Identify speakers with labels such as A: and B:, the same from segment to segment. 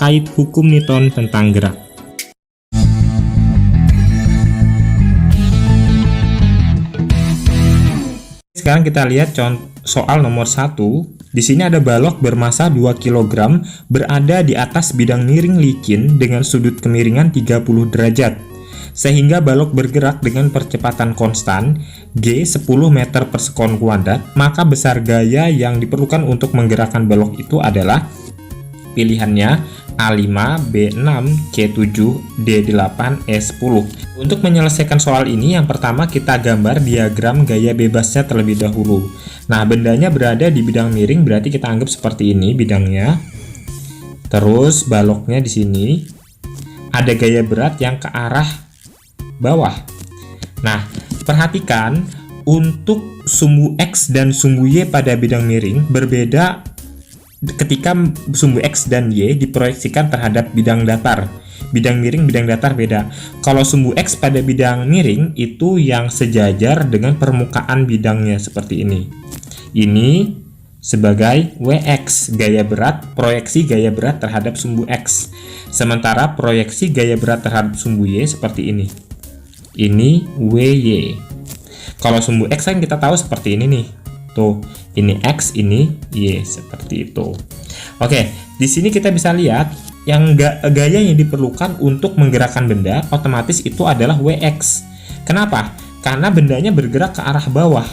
A: terkait hukum Newton tentang gerak. Sekarang kita lihat contoh soal nomor 1. Di sini ada balok bermasa 2 kg berada di atas bidang miring licin dengan sudut kemiringan 30 derajat. Sehingga balok bergerak dengan percepatan konstan G 10 meter per sekon kuadrat, maka besar gaya yang diperlukan untuk menggerakkan balok itu adalah pilihannya A5, B6, C7, D8, E10. Untuk menyelesaikan soal ini, yang pertama kita gambar diagram gaya bebasnya terlebih dahulu. Nah, bendanya berada di bidang miring, berarti kita anggap seperti ini bidangnya. Terus baloknya di sini ada gaya berat yang ke arah bawah. Nah, perhatikan untuk sumbu X dan sumbu Y pada bidang miring berbeda ketika sumbu X dan Y diproyeksikan terhadap bidang datar. Bidang miring, bidang datar beda. Kalau sumbu X pada bidang miring itu yang sejajar dengan permukaan bidangnya seperti ini. Ini sebagai WX, gaya berat, proyeksi gaya berat terhadap sumbu X. Sementara proyeksi gaya berat terhadap sumbu Y seperti ini. Ini WY. Kalau sumbu X kan kita tahu seperti ini nih. Tuh, ini X, ini Y, seperti itu. Oke, di sini kita bisa lihat yang gaya yang diperlukan untuk menggerakkan benda otomatis itu adalah WX. Kenapa? Karena bendanya bergerak ke arah bawah.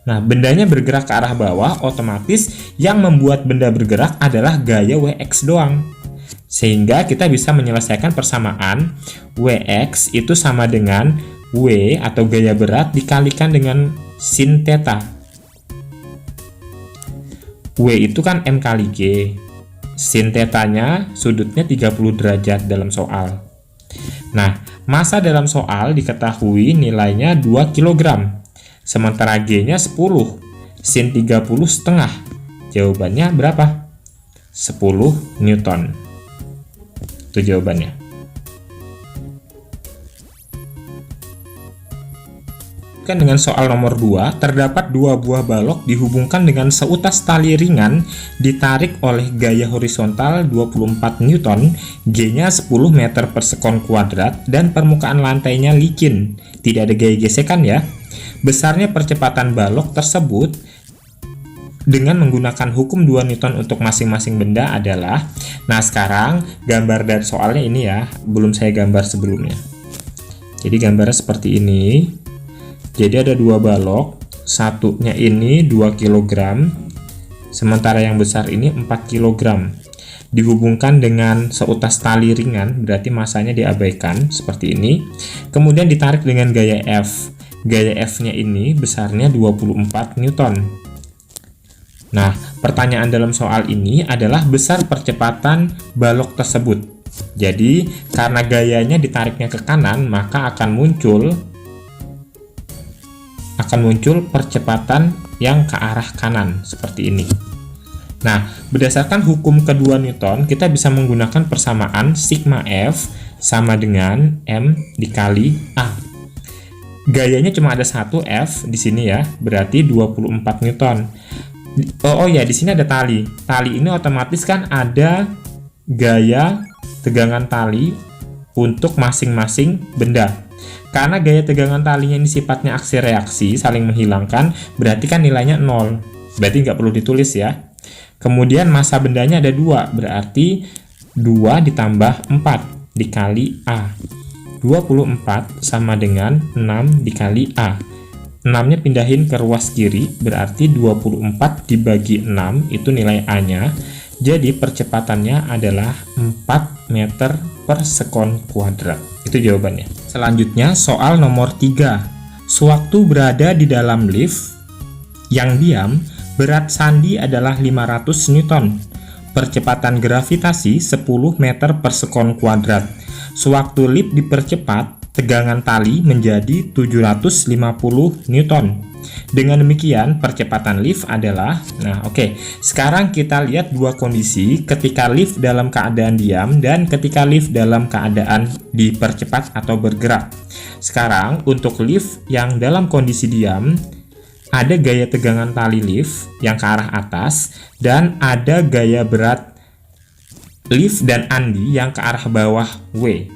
A: Nah, bendanya bergerak ke arah bawah, otomatis yang membuat benda bergerak adalah gaya WX doang. Sehingga kita bisa menyelesaikan persamaan WX itu sama dengan W atau gaya berat dikalikan dengan sin theta. W itu kan M kali G. Sin theta-nya sudutnya 30 derajat dalam soal. Nah, massa dalam soal diketahui nilainya 2 kg. Sementara G-nya 10. Sin 30 setengah. Jawabannya berapa? 10 Newton. Itu jawabannya. Dengan soal nomor 2, terdapat dua buah balok dihubungkan dengan seutas tali ringan ditarik oleh gaya horizontal 24 Newton, G-nya 10 meter per sekon kuadrat, dan permukaan lantainya licin. Tidak ada gaya gesekan ya. Besarnya percepatan balok tersebut dengan menggunakan hukum 2 Newton untuk masing-masing benda adalah, nah sekarang gambar dari soalnya ini ya, belum saya gambar sebelumnya. Jadi gambarnya seperti ini. Jadi ada dua balok, satunya ini 2 kg, sementara yang besar ini 4 kg. Dihubungkan dengan seutas tali ringan, berarti masanya diabaikan, seperti ini. Kemudian ditarik dengan gaya F. Gaya F-nya ini besarnya 24 Newton. Nah, pertanyaan dalam soal ini adalah besar percepatan balok tersebut. Jadi, karena gayanya ditariknya ke kanan, maka akan muncul percepatan yang ke arah kanan seperti ini. Nah, berdasarkan hukum kedua Newton, kita bisa menggunakan persamaan sigma F sama dengan M dikali A. Gayanya cuma ada satu F di sini ya, berarti 24 Newton. Oh ya, di sini ada tali. Tali ini otomatis kan ada gaya tegangan tali untuk masing-masing benda. Karena gaya tegangan talinya ini sifatnya aksi reaksi, saling menghilangkan, berarti kan nilainya 0. Berarti nggak perlu ditulis ya. Kemudian massa bendanya ada 2, berarti 2 ditambah 4 dikali A. 24 sama dengan 6 dikali A. 6-nya pindahin ke ruas kiri, berarti 24 dibagi 6, itu nilai A-nya. Jadi percepatannya adalah 4 meter per sekon kuadrat. Itu jawabannya. Selanjutnya soal nomor 3. Sewaktu berada di dalam lift yang diam, berat sandi adalah 500 Newton. Percepatan gravitasi 10 meter per sekon kuadrat. Sewaktu lift dipercepat, tegangan tali menjadi 750 Newton. Dengan demikian, percepatan lift adalah, sekarang kita lihat dua kondisi ketika lift dalam keadaan diam dan ketika lift dalam keadaan dipercepat atau bergerak. Sekarang, untuk lift yang dalam kondisi diam, ada gaya tegangan tali lift yang ke arah atas dan ada gaya berat Liv dan Andi yang ke arah bawah W.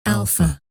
B: Alpha.